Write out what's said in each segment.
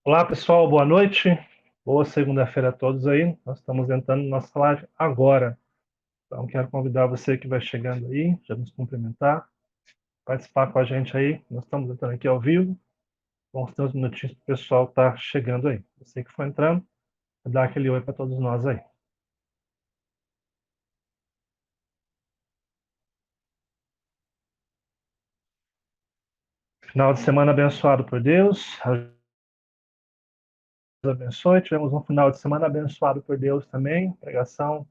Olá, pessoal, boa noite. Boa segunda-feira a todos aí. Nós estamos entrando na nossa live agora. Então, quero convidar você que vai chegando aí, já nos cumprimentar, participar com a gente aí. Nós estamos entrando aqui ao vivo. Vamos ter uns minutinhos para o pessoal estar chegando aí. Você que for entrando, dá aquele oi para todos nós aí. Final de semana abençoado por Deus. Deus abençoe. Tivemos um final de semana abençoado por Deus também. Pregação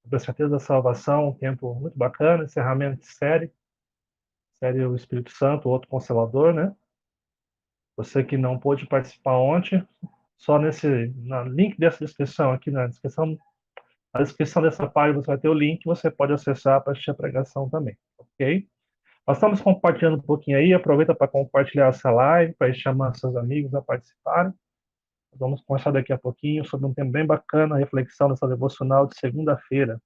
sobre a certeza da salvação, um tempo muito bacana, encerramento de série O Espírito Santo, o outro Consolador, né? Você que não pôde participar ontem, só no link dessa descrição aqui na descrição dessa página você vai ter o link, você pode acessar para assistir a pregação também, ok? Nós estamos compartilhando um pouquinho aí, aproveita para compartilhar essa live, para chamar seus amigos a participarem. Vamos conversar daqui a pouquinho sobre um tema bem bacana, a reflexão dessa devocional de segunda-feira.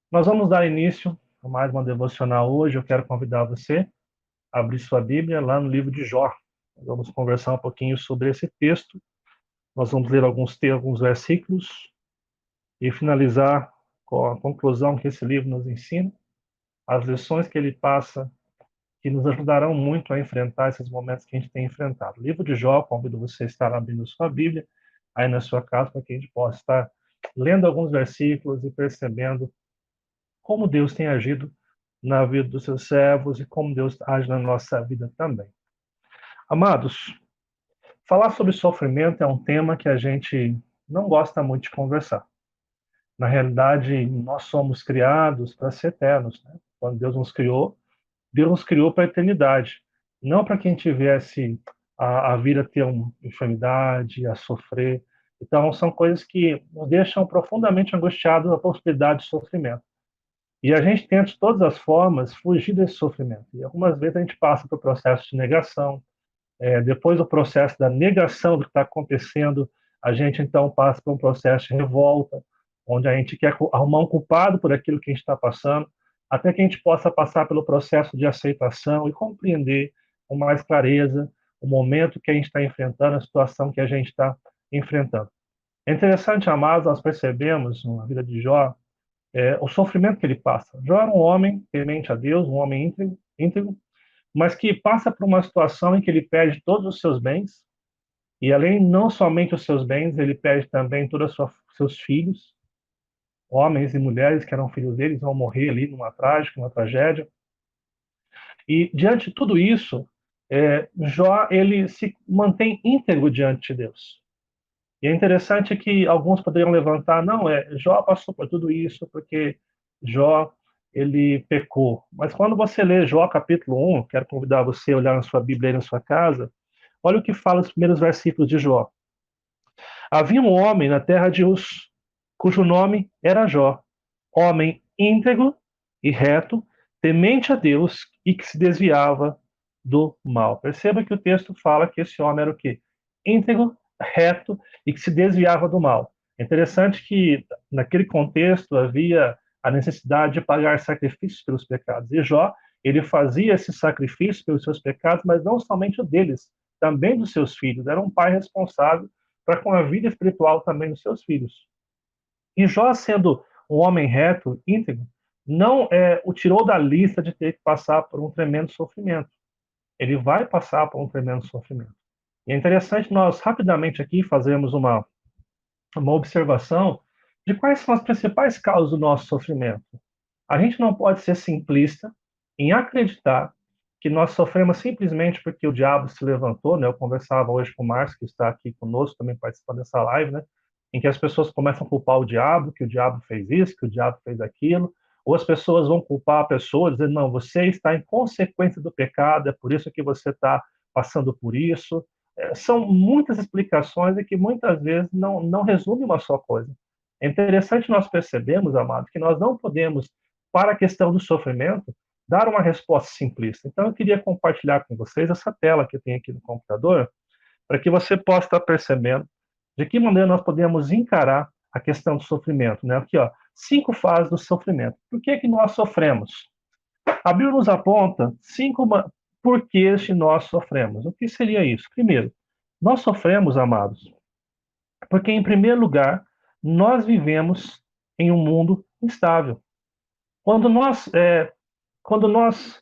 Nós vamos dar início a mais uma devocional hoje. Eu quero convidar você a abrir sua Bíblia lá no livro de Jó. Nós vamos conversar um pouquinho sobre esse texto. Nós vamos ler alguns versículos e finalizar com a conclusão que esse livro nos ensina, as lições que ele passa, que nos ajudarão muito a enfrentar esses momentos que a gente tem enfrentado. O livro de Jó, convido você a estar abrindo sua Bíblia aí na sua casa, para que a gente possa estar lendo alguns versículos e percebendo como Deus tem agido na vida dos seus servos e como Deus age na nossa vida também. Amados, falar sobre sofrimento é um tema que a gente não gosta muito de conversar. Na realidade, nós somos criados para ser eternos, né? Quando Deus nos criou para a eternidade, não para que a gente viesse a vir a ter uma enfermidade, a sofrer. Então, são coisas que nos deixam profundamente angustiados a possibilidade de sofrimento. E a gente tenta, de todas as formas, fugir desse sofrimento. E algumas vezes a gente passa por processo de negação, depois do processo da negação do que está acontecendo, a gente então passa por um processo de revolta, onde a gente quer arrumar um culpado por aquilo que a gente está passando, até que a gente possa passar pelo processo de aceitação e compreender com mais clareza o momento que a gente está enfrentando, a situação que a gente está enfrentando. É interessante, amados, nós percebemos na vida de Jó o sofrimento que ele passa. Jó era um homem temente a Deus, um homem íntegro, mas que passa por uma situação em que ele perde todos os seus bens, e além não somente os seus bens, ele perde também todos os seus filhos, homens e mulheres que eram filhos deles, vão morrer ali numa trágica, uma tragédia. E diante de tudo isso, Jó ele se mantém íntegro diante de Deus. E é interessante que alguns poderiam levantar, não, Jó passou por tudo isso porque Jó ele pecou. Mas quando você lê Jó capítulo 1, quero convidar você a olhar na sua Bíblia aí na sua casa, olha o que fala os primeiros versículos de Jó. Havia um homem na terra de Uz, cujo nome era Jó, homem íntegro e reto, temente a Deus e que se desviava do mal. Perceba que o texto fala que esse homem era o quê? Íntegro, reto e que se desviava do mal. É interessante que naquele contexto havia a necessidade de pagar sacrifícios pelos pecados. E Jó, ele fazia esse sacrifício pelos seus pecados, mas não somente o deles, também dos seus filhos. Era um pai responsável para com a vida espiritual também dos seus filhos. E Jó, sendo um homem reto, íntegro, não o tirou da lista de ter que passar por um tremendo sofrimento. Ele vai passar por um tremendo sofrimento. E é interessante nós rapidamente aqui fazermos uma observação de quais são as principais causas do nosso sofrimento. A gente não pode ser simplista em acreditar que nós sofremos simplesmente porque o diabo se levantou, né? Eu conversava hoje com o Márcio, que está aqui conosco, também participando dessa live, né? Em que as pessoas começam a culpar o diabo, que o diabo fez isso, que o diabo fez aquilo, ou as pessoas vão culpar a pessoa, dizendo, não, você está em consequência do pecado, é por isso que você está passando por isso. São muitas explicações e que muitas vezes não resume uma só coisa. É interessante nós percebermos, amados, que nós não podemos, para a questão do sofrimento, dar uma resposta simplista. Então, eu queria compartilhar com vocês essa tela que eu tenho aqui no computador, para que você possa estar percebendo de que maneira nós podemos encarar a questão do sofrimento. Né? Aqui, ó, 5 fases do sofrimento. Por que nós sofremos? A Bíblia nos aponta 5 porquês de nós sofremos. O que seria isso? Primeiro, Nós sofremos, amados, porque, em primeiro lugar, nós vivemos em um mundo instável. Quando nós, quando nós,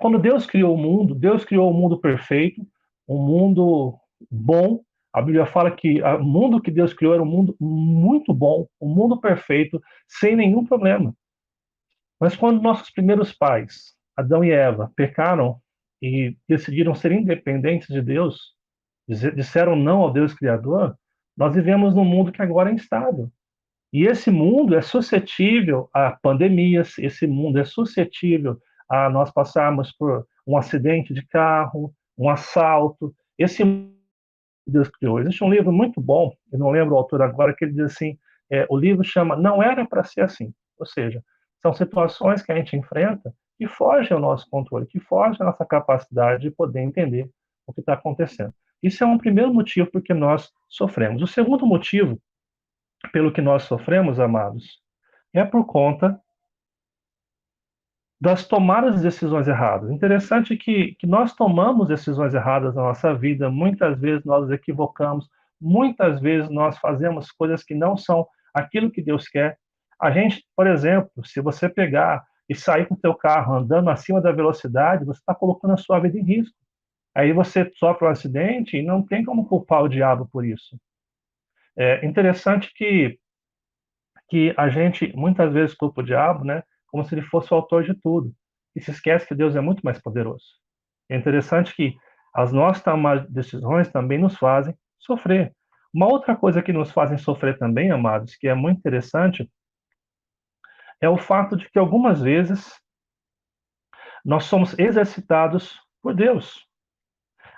quando Deus criou um mundo perfeito, um mundo bom. A Bíblia fala que o mundo que Deus criou era um mundo muito bom, um mundo perfeito, sem nenhum problema. Mas quando nossos primeiros pais, Adão e Eva, pecaram e decidiram ser independentes de Deus, disseram não ao Deus Criador, nós vivemos num mundo que agora é instável. E esse mundo é suscetível a pandemias, esse mundo é suscetível a nós passarmos por um acidente de carro, um assalto. Esse mundo que Deus criou. Existe um livro muito bom, eu não lembro o autor agora, que ele diz assim, o livro chama Não Era para Ser Assim. Ou seja, são situações que a gente enfrenta que fogem ao nosso controle, que fogem à nossa capacidade de poder entender o que está acontecendo. Isso é um primeiro motivo por que nós sofremos. O segundo motivo pelo que nós sofremos, amados, é por conta das tomadas de decisões erradas. Interessante que nós tomamos decisões erradas na nossa vida, muitas vezes nós nos equivocamos, muitas vezes nós fazemos coisas que não são aquilo que Deus quer. A gente, por exemplo, se você pegar e sair com o seu carro andando acima da velocidade, você está colocando a sua vida em risco. Aí você sofre um acidente e não tem como culpar o diabo por isso. É interessante que a gente muitas vezes culpa o diabo, né, como se ele fosse o autor de tudo, e se esquece que Deus é muito mais poderoso. É interessante que as nossas decisões também nos fazem sofrer. Uma outra coisa que nos fazem sofrer também, amados, que é muito interessante, é o fato de que algumas vezes nós somos exercitados por Deus.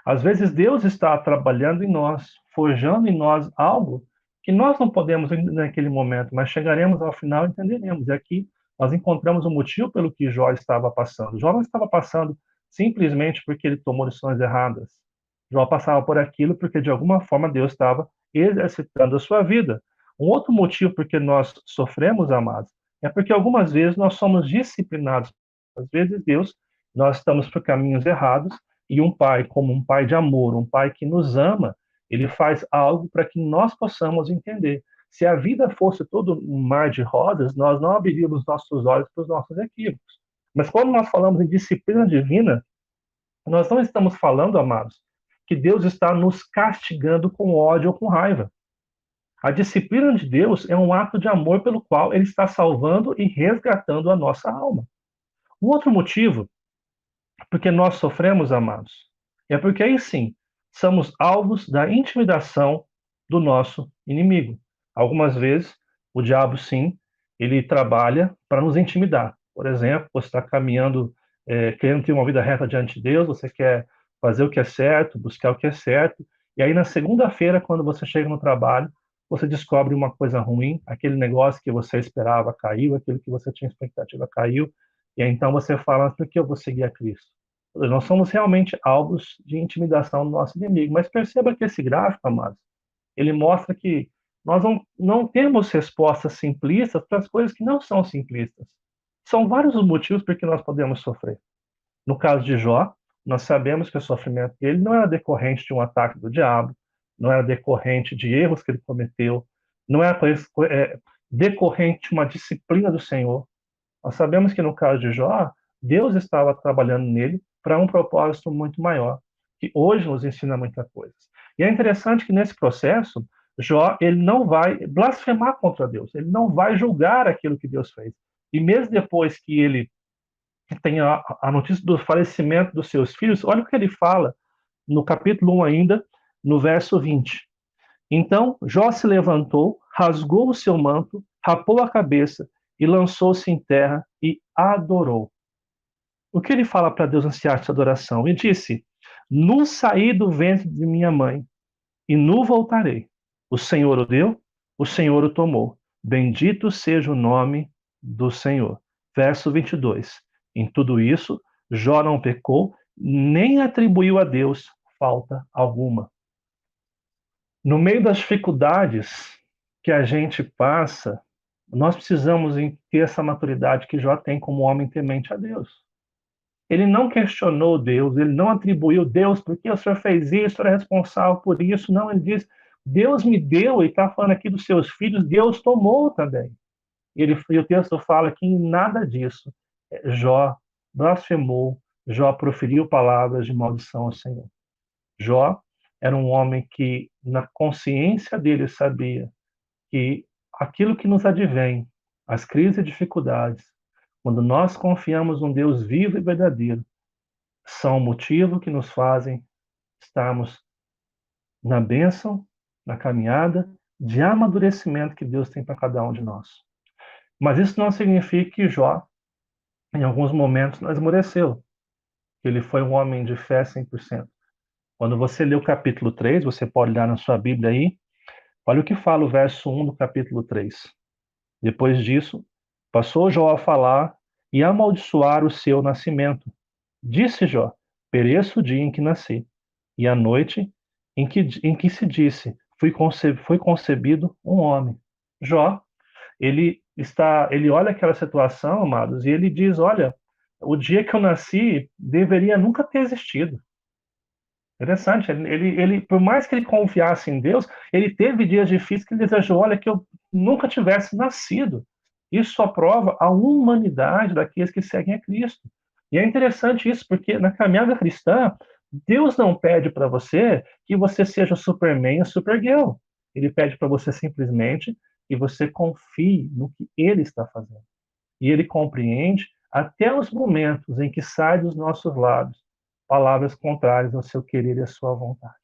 Às vezes Deus está trabalhando em nós, forjando em nós algo que nós não podemos naquele momento, mas chegaremos ao final e entenderemos. E aqui nós encontramos o motivo pelo que Jó estava passando. Jó não estava passando simplesmente porque ele tomou decisões erradas. Jó passava por aquilo porque de alguma forma Deus estava exercitando a sua vida. Um outro motivo por que nós sofremos, amados, é porque algumas vezes nós somos disciplinados. Às vezes Deus, nós estamos por caminhos errados e um pai, como um pai de amor, um pai que nos ama, ele faz algo para que nós possamos entender. Se a vida fosse todo um mar de rodas, nós não abriríamos nossos olhos para os nossos equívocos. Mas quando nós falamos em disciplina divina, nós não estamos falando, amados, que Deus está nos castigando com ódio ou com raiva. A disciplina de Deus é um ato de amor pelo qual ele está salvando e resgatando a nossa alma. Um outro motivo porque nós sofremos, amados, é porque aí sim somos alvos da intimidação do nosso inimigo. Algumas vezes o diabo sim, ele trabalha para nos intimidar. Por exemplo, você está caminhando, querendo ter uma vida reta diante de Deus, você quer fazer o que é certo, buscar o que é certo, e aí na segunda-feira, quando você chega no trabalho, você descobre uma coisa ruim, aquele negócio que você esperava caiu, aquilo que você tinha expectativa caiu, e aí, então você fala, por que eu vou seguir a Cristo? Nós somos realmente alvos de intimidação do nosso inimigo. Mas perceba que esse gráfico, amados, ele mostra que nós não temos respostas simplistas para as coisas que não são simplistas. São vários os motivos por que nós podemos sofrer. No caso de Jó, nós sabemos que o sofrimento dele não era decorrente de um ataque do diabo, não era decorrente de erros que ele cometeu, não era decorrente de uma disciplina do Senhor. Nós sabemos que no caso de Jó, Deus estava trabalhando nele para um propósito muito maior, que hoje nos ensina muita coisa. E é interessante que nesse processo, Jó, ele não vai blasfemar contra Deus, ele não vai julgar aquilo que Deus fez. E mesmo depois que ele tem a notícia do falecimento dos seus filhos, olha o que ele fala no capítulo 1 ainda, no verso 20. Então Jó se levantou, rasgou o seu manto, rapou a cabeça e lançou-se em terra e adorou. O que ele fala para Deus nesse ato de adoração? Ele disse: Nu saí do ventre de minha mãe, e nu voltarei. O Senhor o deu, o Senhor o tomou. Bendito seja o nome do Senhor. Verso 22. Em tudo isso, Jó não pecou, nem atribuiu a Deus falta alguma. No meio das dificuldades que a gente passa, nós precisamos ter essa maturidade que Jó tem como homem temente a Deus. Ele não questionou Deus, ele não atribuiu Deus, porque o senhor fez isso, o senhor é responsável por isso. Não, ele diz, Deus me deu, e está falando aqui dos seus filhos, Deus tomou também. E o texto fala que em nada disso Jó blasfemou, Jó proferiu palavras de maldição ao Senhor. Jó era um homem que, na consciência dele, sabia que aquilo que nos advém, as crises e dificuldades, quando nós confiamos num Deus vivo e verdadeiro, são o motivo que nos fazem estarmos na bênção, na caminhada de amadurecimento que Deus tem para cada um de nós. Mas isso não significa que Jó, em alguns momentos, não esmoreceu. Ele foi um homem de fé 100%. Quando você lê o capítulo 3, você pode olhar na sua Bíblia aí, olha o que fala o verso 1 do capítulo 3. Depois disso, passou Jó a falar e a amaldiçoar o seu nascimento. Disse Jó, pereço o dia em que nasci, e a noite em que se disse, foi concebido um homem. Jó, ele olha aquela situação, amados, e ele diz, olha, o dia que eu nasci deveria nunca ter existido. Interessante, por mais que ele confiasse em Deus, ele teve dias difíceis que ele desejou, olha, que eu nunca tivesse nascido. Isso só prova a humanidade daqueles que seguem a Cristo. E é interessante isso, porque na caminhada cristã, Deus não pede para você que você seja Superman ou Supergirl. Ele pede para você simplesmente que você confie no que Ele está fazendo. E Ele compreende até os momentos em que sai dos nossos lábios palavras contrárias ao seu querer e à sua vontade.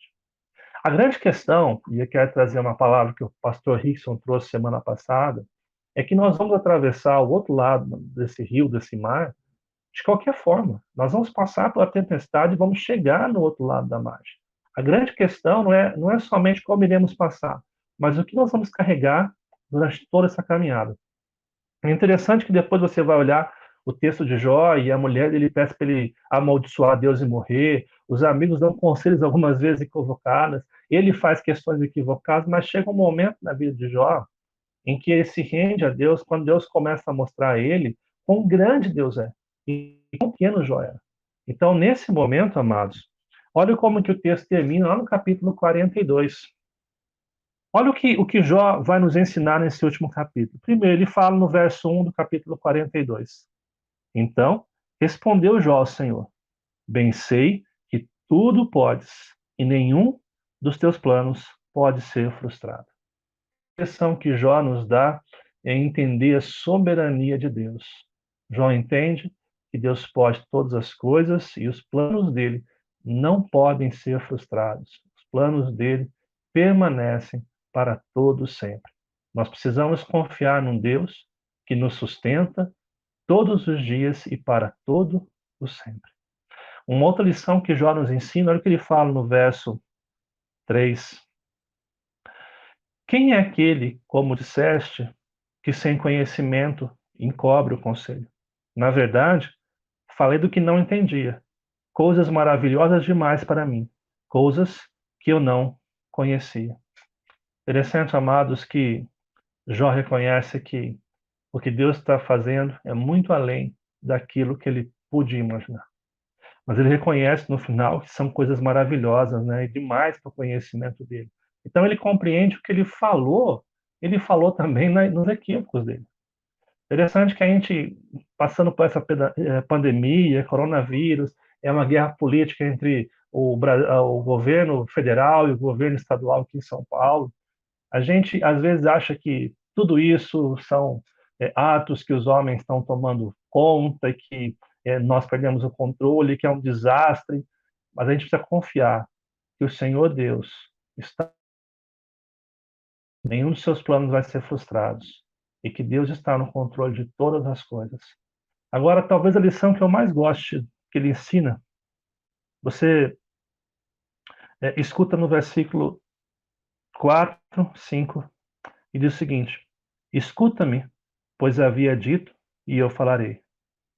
A grande questão, e eu quero trazer uma palavra que o pastor Rickson trouxe semana passada, é que nós vamos atravessar o outro lado desse rio, desse mar, de qualquer forma. Nós vamos passar pela tempestade e vamos chegar no outro lado da margem. A grande questão não é somente como iremos passar, mas o que nós vamos carregar durante toda essa caminhada. É interessante que depois você vai olhar o texto de Jó e a mulher dele peça para ele amaldiçoar Deus e morrer. Os amigos dão conselhos algumas vezes equivocados. Ele faz questões equivocadas, mas chega um momento na vida de Jó em que ele se rende a Deus quando Deus começa a mostrar a ele quão grande Deus é e quão pequeno Jó é. Então, nesse momento, amados, olha como que o texto termina lá no capítulo 42. Olha o que Jó vai nos ensinar nesse último capítulo. Primeiro, ele fala no verso 1 do capítulo 42. Então, respondeu Jó ao Senhor: bem sei que tudo podes, e nenhum dos teus planos pode ser frustrado. A lição que Jó nos dá é entender a soberania de Deus. Jó entende que Deus pode todas as coisas e os planos dele não podem ser frustrados. Os planos dele permanecem para todo sempre. Nós precisamos confiar num Deus que nos sustenta todos os dias e para todo o sempre. Uma outra lição que Jó nos ensina, olha o que ele fala no verso 3. Quem é aquele, como disseste, que sem conhecimento encobre o conselho? Na verdade, falei do que não entendia, coisas maravilhosas demais para mim, coisas que eu não conhecia. Interessante, amados, que Jó reconhece que o que Deus está fazendo é muito além daquilo que ele podia imaginar. Mas ele reconhece no final que são coisas maravilhosas, né, e demais para o conhecimento dele. Então ele compreende o que ele falou também nos equívocos dele. Interessante que a gente, passando por essa pandemia, coronavírus, é uma guerra política entre o governo federal e o governo estadual aqui em São Paulo. A gente, às vezes, acha que tudo isso são atos que os homens estão tomando conta e que nós perdemos o controle, que é um desastre, mas a gente precisa confiar que o Senhor Deus está, nenhum dos seus planos vai ser frustrado e que Deus está no controle de todas as coisas. Agora, talvez a lição que eu mais goste que ele ensina, você escuta no versículo 4, 5, e diz o seguinte: escuta-me, pois havia dito, e eu falarei.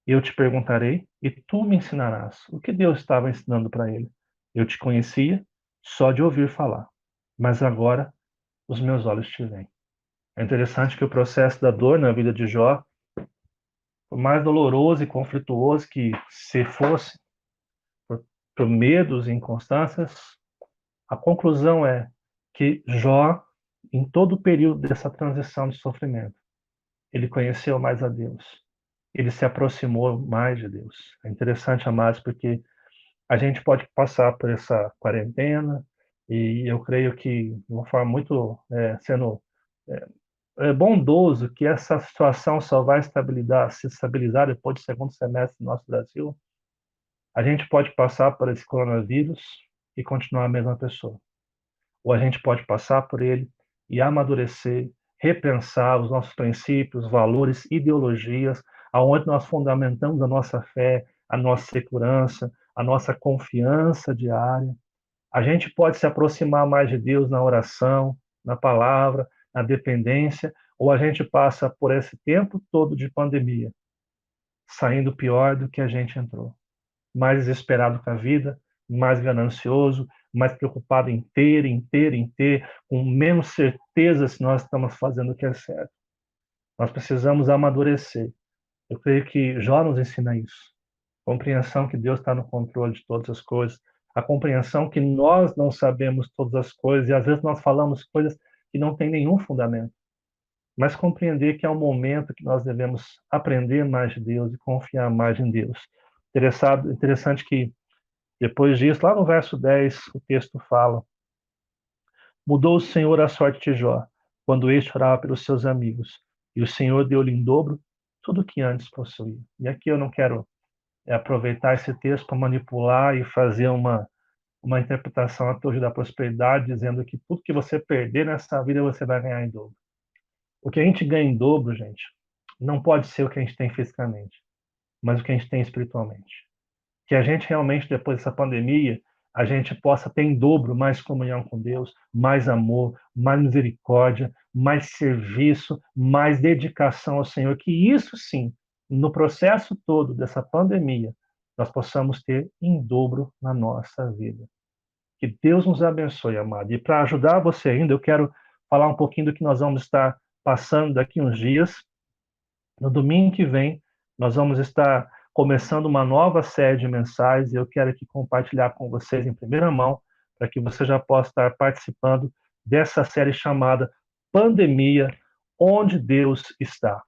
Eu te perguntarei, e tu me ensinarás. O que Deus estava ensinando para ele? Eu te conhecia só de ouvir falar, mas agora os meus olhos te veem. É interessante que o processo da dor na vida de Jó por mais doloroso e conflituoso que se fosse, por, por medos e inconstâncias, a conclusão é que Jó, em todo o período dessa transição de sofrimento, ele conheceu mais a Deus. Ele se aproximou mais de Deus. É interessante, amados, porque a gente pode passar por essa quarentena e eu creio que, de uma forma muito sendo bondoso, que essa situação só vai se estabilizar depois do segundo semestre do nosso Brasil. A gente pode passar por esse coronavírus e continuar a mesma pessoa. Ou a gente pode passar por ele e amadurecer, repensar os nossos princípios, valores, ideologias, aonde nós fundamentamos a nossa fé, a nossa segurança, a nossa confiança diária. A gente pode se aproximar mais de Deus na oração, na palavra, na dependência, ou a gente passa por esse tempo todo de pandemia, saindo pior do que a gente entrou, mais desesperado com a vida, mais ganancioso, mais preocupado em ter, com menos certeza se nós estamos fazendo o que é certo. Nós precisamos amadurecer. Eu creio que Jó nos ensina isso. Compreensão que Deus está no controle de todas as coisas, a compreensão que nós não sabemos todas as coisas e às vezes nós falamos coisas que não têm nenhum fundamento, mas compreender que é um momento que nós devemos aprender mais de Deus e confiar mais em Deus. Interessante que depois disso, lá no verso 10, o texto fala: Mudou o Senhor a sorte de Jó, quando este orava pelos seus amigos, e o Senhor deu-lhe em dobro tudo o que antes possuía. E aqui eu não quero aproveitar esse texto para manipular e fazer uma interpretação à torre da prosperidade, dizendo que tudo que você perder nessa vida você vai ganhar em dobro. O que a gente ganha em dobro, gente, não pode ser o que a gente tem fisicamente, mas o que a gente tem espiritualmente. Que a gente realmente, depois dessa pandemia, a gente possa ter em dobro mais comunhão com Deus, mais amor, mais misericórdia, mais serviço, mais dedicação ao Senhor. Que isso sim, no processo todo dessa pandemia, nós possamos ter em dobro na nossa vida. Que Deus nos abençoe, amado. E para ajudar você ainda, eu quero falar um pouquinho do que nós vamos estar passando daqui uns dias. No domingo que vem, nós vamos estar começando uma nova série de mensagens e eu quero aqui compartilhar com vocês em primeira mão, para que você já possa estar participando dessa série chamada Pandemia, Onde Deus Está.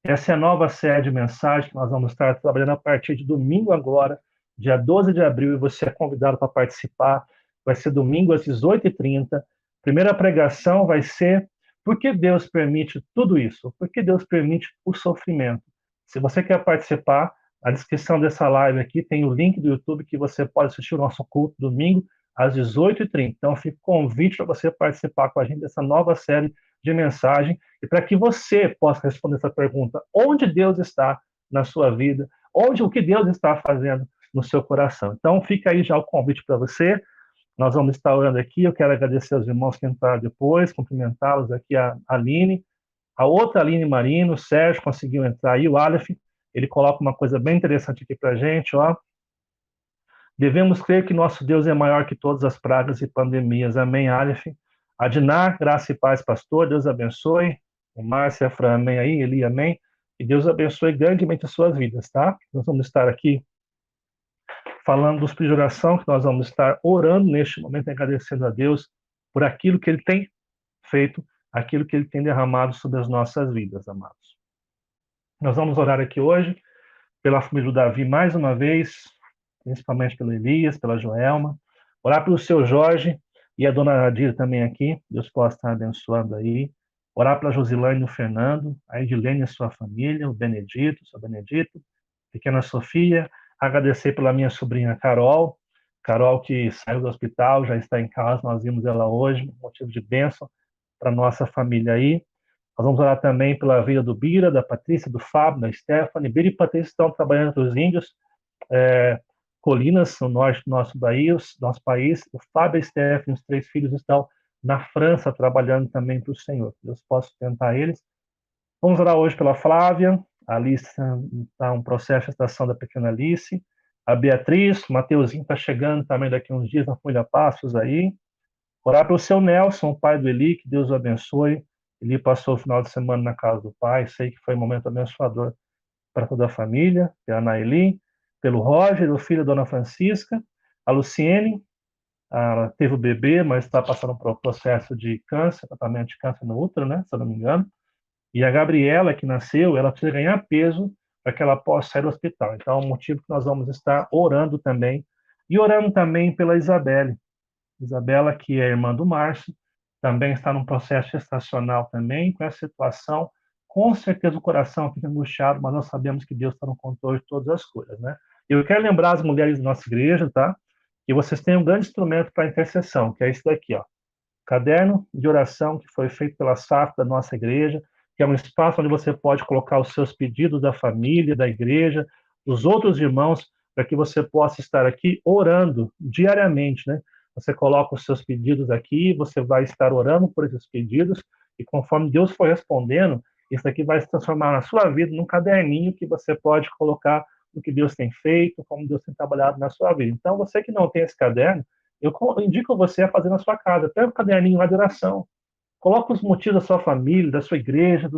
Essa é a nova série de mensagens que nós vamos estar trabalhando a partir de domingo agora, dia 12 de abril, e você é convidado para participar. Vai ser domingo às 18h30. Primeira pregação vai ser por que Deus permite tudo isso? Por que Deus permite o sofrimento? Se você quer participar, a descrição dessa live aqui tem o link do YouTube que você pode assistir o nosso culto domingo às 18h30. Então, fica o convite para você participar com a gente dessa nova série de mensagem e para que você possa responder essa pergunta: onde Deus está na sua vida? O que Deus está fazendo no seu coração? Então, fica aí já o convite para você. Nós vamos estar orando aqui. Eu quero agradecer aos irmãos que entraram depois, cumprimentá-los aqui, a Aline, a outra Aline Marino, o Sérgio conseguiu entrar aí, o Aleph, ele coloca uma coisa bem interessante aqui para a gente, ó. Devemos crer que nosso Deus é maior que todas as pragas e pandemias. Amém, Aleph. Adinar, graça e paz, pastor. Deus abençoe. O Márcio e a Fran, amém aí. Eli, amém. E Deus abençoe grandemente as suas vidas, tá? Nós vamos estar aqui falando dos pedidos de oração, que nós vamos estar orando neste momento, agradecendo a Deus por aquilo que Ele tem feito, aquilo que Ele tem derramado sobre as nossas vidas, amados. Nós vamos orar aqui hoje pela família do Davi mais uma vez, principalmente pelo Elias, pela Joelma. Orar pelo seu Jorge e a dona Nadir também aqui, Deus possa estar abençoando aí. Orar pela Josilane e o Fernando, a Edilene e a sua família, o Benedito, o seu Benedito, pequena Sofia. Agradecer pela minha sobrinha Carol, Carol que saiu do hospital, já está em casa, nós vimos ela hoje, motivo de bênção para nossa família aí. Nós vamos orar também pela vida do Bira, da Patrícia, do Fábio, da Stephanie. Bira e Patrícia estão trabalhando para os índios, Colinas, no norte do nosso país. O Fábio e a Stephanie, os 3 filhos, estão na França trabalhando também para o Senhor. Deus possa sustentar eles. Vamos orar hoje pela Flávia. A Alice está um processo de gestação da pequena Alice. A Beatriz, o Mateuzinho está chegando também daqui a uns dias na família Passos aí. Orar pelo seu Nelson, o pai do Eli, que Deus o abençoe. Eli passou o final de semana na casa do pai, sei que foi um momento abençoador para toda a família, pela Naeli, pelo Roger, o filho da Dona Francisca, a Luciene, ela teve o bebê, mas está passando por um processo de câncer, tratamento de câncer no útero, né, se eu não me engano. E a Gabriela, que nasceu, ela precisa ganhar peso para que ela possa sair do hospital. Então, é um motivo que nós vamos estar orando também. E orando também pela Isabelle. Isabela, que é irmã do Márcio, também está num processo gestacional também, com essa situação. Com certeza o coração fica angustiado, mas nós sabemos que Deus está no controle de todas as coisas, né? Eu quero lembrar as mulheres da nossa igreja, tá? Que vocês têm um grande instrumento para intercessão, que é esse daqui, ó. Caderno de oração que foi feito pela SAF da nossa igreja, que é um espaço onde você pode colocar os seus pedidos da família, da igreja, dos outros irmãos, para que você possa estar aqui orando diariamente, né? Você coloca os seus pedidos aqui, você vai estar orando por esses pedidos, e conforme Deus for respondendo, isso aqui vai se transformar na sua vida num caderninho que você pode colocar o que Deus tem feito, como Deus tem trabalhado na sua vida. Então, você que não tem esse caderno, eu indico você a fazer na sua casa. Pega um caderninho lá de oração. Coloca os motivos da sua família, da sua igreja,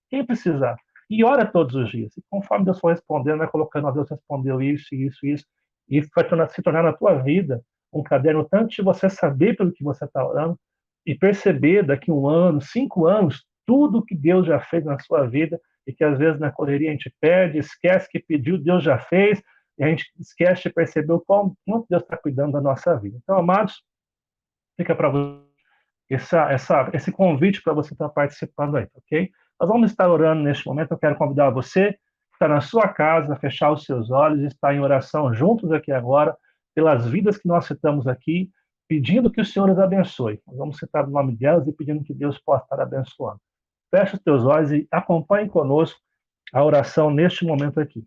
quem precisar. E ora todos os dias. E conforme Deus for respondendo, vai colocando, Deus respondeu isso, isso, isso. E isso vai se tornar na tua vida um caderno tanto de você saber pelo que você está orando e perceber daqui 1 ano, 5 anos, tudo que Deus já fez na sua vida e que às vezes na correria a gente perde, esquece que pediu, Deus já fez, e a gente esquece de perceber o quanto Deus está cuidando da nossa vida. Então, amados, fica para você esse convite para você estar participando aí, ok? Nós vamos estar orando neste momento. Eu quero convidar você que está na sua casa, a fechar os seus olhos e estar em oração juntos aqui agora, pelas vidas que nós citamos aqui, pedindo que o Senhor as abençoe. Nós vamos citar o nome delas e pedindo que Deus possa estar abençoando. Feche os teus olhos e acompanhe conosco a oração neste momento aqui.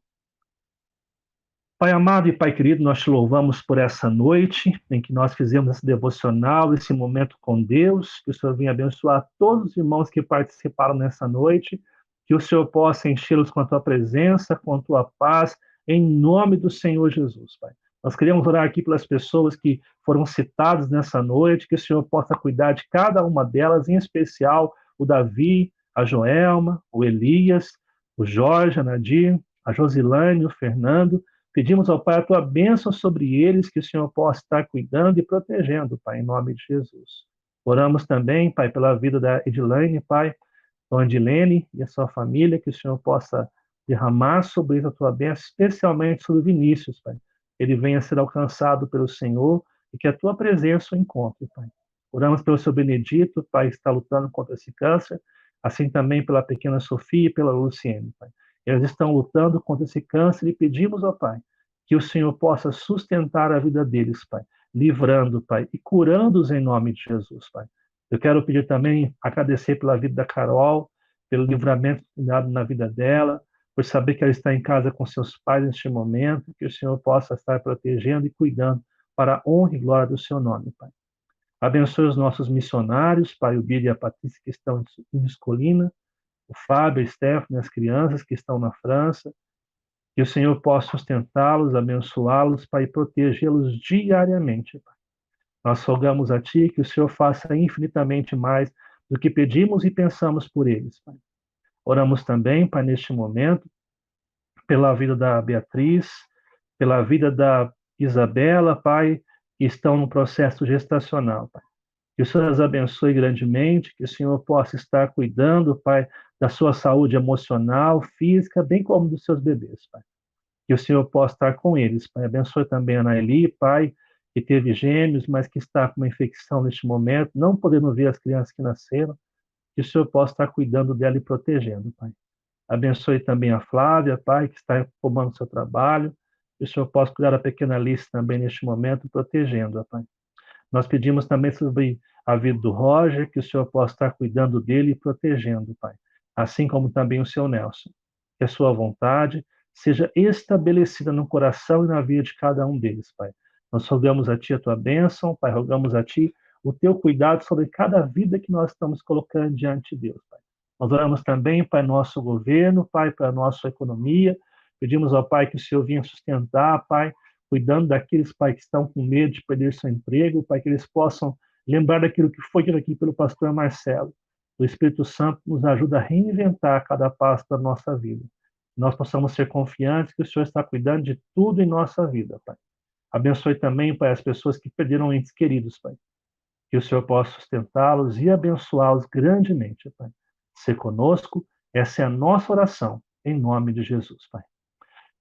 Pai amado e Pai querido, nós te louvamos por essa noite em que nós fizemos esse devocional, esse momento com Deus, que o Senhor venha abençoar todos os irmãos que participaram nessa noite, que o Senhor possa enchê-los com a tua presença, com a tua paz, em nome do Senhor Jesus, Pai. Nós queremos orar aqui pelas pessoas que foram citadas nessa noite, que o Senhor possa cuidar de cada uma delas, em especial o Davi, a Joelma, o Elias, o Jorge, a Nadir, a Josilane, o Fernando. Pedimos ao Pai a tua bênção sobre eles, que o Senhor possa estar cuidando e protegendo, Pai, em nome de Jesus. Oramos também, Pai, pela vida da Edilane, Pai, da Andilene e a sua família, que o Senhor possa derramar sobre eles a tua bênção, especialmente sobre o Vinícius, Pai. Ele venha a ser alcançado pelo Senhor e que a tua presença o encontre, Pai. Oramos pelo seu Benedito, Pai, que está lutando contra esse câncer, assim também pela pequena Sofia e pela Luciene, Pai. Eles estão lutando contra esse câncer e pedimos ao Pai que o Senhor possa sustentar a vida deles, Pai, livrando, Pai, e curando-os em nome de Jesus, Pai. Eu quero pedir também, agradecer pela vida da Carol, pelo livramento dado na vida dela, por saber que ela está em casa com seus pais neste momento, que o Senhor possa estar protegendo e cuidando para a honra e glória do seu nome, Pai. Abençoe os nossos missionários, Pai, o Bíblia e a Patrícia, que estão em Escolina, o Fábio, a Stephanie, as crianças que estão na França, que o Senhor possa sustentá-los, abençoá-los, Pai, e protegê-los diariamente, Pai. Nós rogamos a Ti que o Senhor faça infinitamente mais do que pedimos e pensamos por eles, Pai. Oramos também, Pai, neste momento, pela vida da Beatriz, pela vida da Isabela, Pai, que estão no processo gestacional, Pai. Que o Senhor as abençoe grandemente, que o Senhor possa estar cuidando, Pai, da sua saúde emocional, física, bem como dos seus bebês, Pai. Que o Senhor possa estar com eles, Pai. Abençoe também a Naeli, Pai, que teve gêmeos, mas que está com uma infecção neste momento, não podendo ver as crianças que nasceram. Que o Senhor possa estar cuidando dela e protegendo, Pai. Abençoe também a Flávia, Pai, que está tomando seu trabalho. Que o Senhor possa cuidar da pequena Alice também neste momento, protegendo-a, Pai. Nós pedimos também sobre a vida do Roger, que o Senhor possa estar cuidando dele e protegendo, Pai. Assim como também o seu Nelson. Que a sua vontade seja estabelecida no coração e na vida de cada um deles, Pai. Nós rogamos a Ti a Tua bênção, Pai, rogamos a Ti o Teu cuidado sobre cada vida que nós estamos colocando diante de Deus, Pai. Nós oramos também para nosso governo, Pai, para a nossa economia. Pedimos ao Pai que o Senhor venha sustentar, Pai, cuidando daqueles, Pai, que estão com medo de perder seu emprego, Pai, que eles possam lembrar daquilo que foi dito aqui pelo pastor Marcelo. O Espírito Santo nos ajuda a reinventar cada passo da nossa vida. nós possamos ser confiantes que o Senhor está cuidando de tudo em nossa vida, Pai. Abençoe também, Pai, as pessoas que perderam entes queridos, Pai. Que o Senhor possa sustentá-los e abençoá-los grandemente, Pai. Ser conosco, essa é a nossa oração, em nome de Jesus, Pai.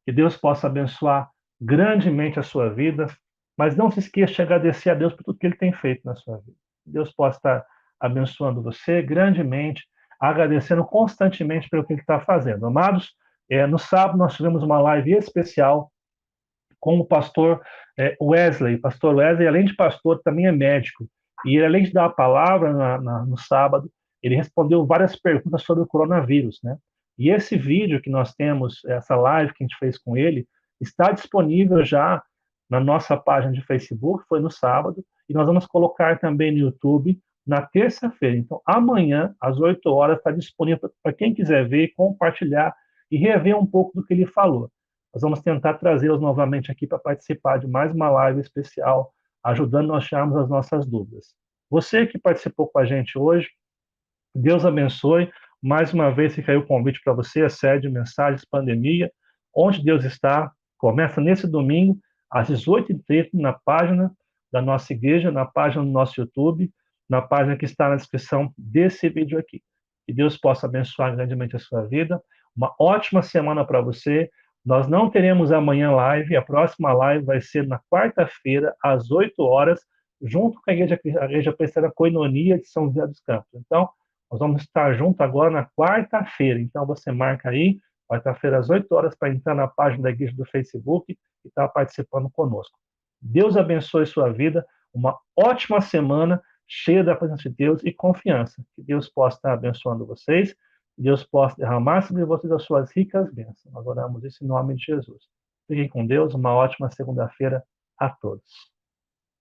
Que Deus possa abençoar grandemente a sua vida, mas não se esqueça de agradecer a Deus por tudo que Ele tem feito na sua vida. Que Deus possa estar abençoando você grandemente, agradecendo constantemente pelo que Ele está fazendo. Amados, no sábado nós tivemos uma live especial com o pastor Wesley. Pastor Wesley, além de pastor, também é médico. E ele, além de dar a palavra no sábado, ele respondeu várias perguntas sobre o coronavírus, né? E esse vídeo que nós temos, essa live que a gente fez com ele, está disponível já na nossa página de Facebook, foi no sábado, e nós vamos colocar também no YouTube na terça-feira. Então, amanhã, às 8 horas, está disponível para quem quiser ver, compartilhar e rever um pouco do que ele falou. Nós vamos tentar trazê-los novamente aqui para participar de mais uma live especial, ajudando nós a tirarmos as nossas dúvidas. Você que participou com a gente hoje, Deus abençoe. Mais uma vez fica aí o convite para você, a série de mensagens pandemia, onde Deus está. Começa nesse domingo, às 18h30, na página da nossa igreja, na página do nosso YouTube, na página que está na descrição desse vídeo aqui. Que Deus possa abençoar grandemente a sua vida. Uma ótima semana para você. Nós não teremos amanhã live, a próxima live vai ser na quarta-feira, às 8 horas, junto com a Igreja Presbiteriana Koinonia de São José dos Campos. Então, nós vamos estar juntos agora na quarta-feira. Então, você marca aí, quarta-feira às 8 horas, para entrar na página da igreja do Facebook e estar participando conosco. Deus abençoe sua vida, uma ótima semana, cheia da presença de Deus e confiança. Que Deus possa estar abençoando vocês, que Deus possa derramar sobre vocês as suas ricas bênçãos. Nós oramos isso em nome de Jesus. Fiquem com Deus, uma ótima segunda-feira a todos.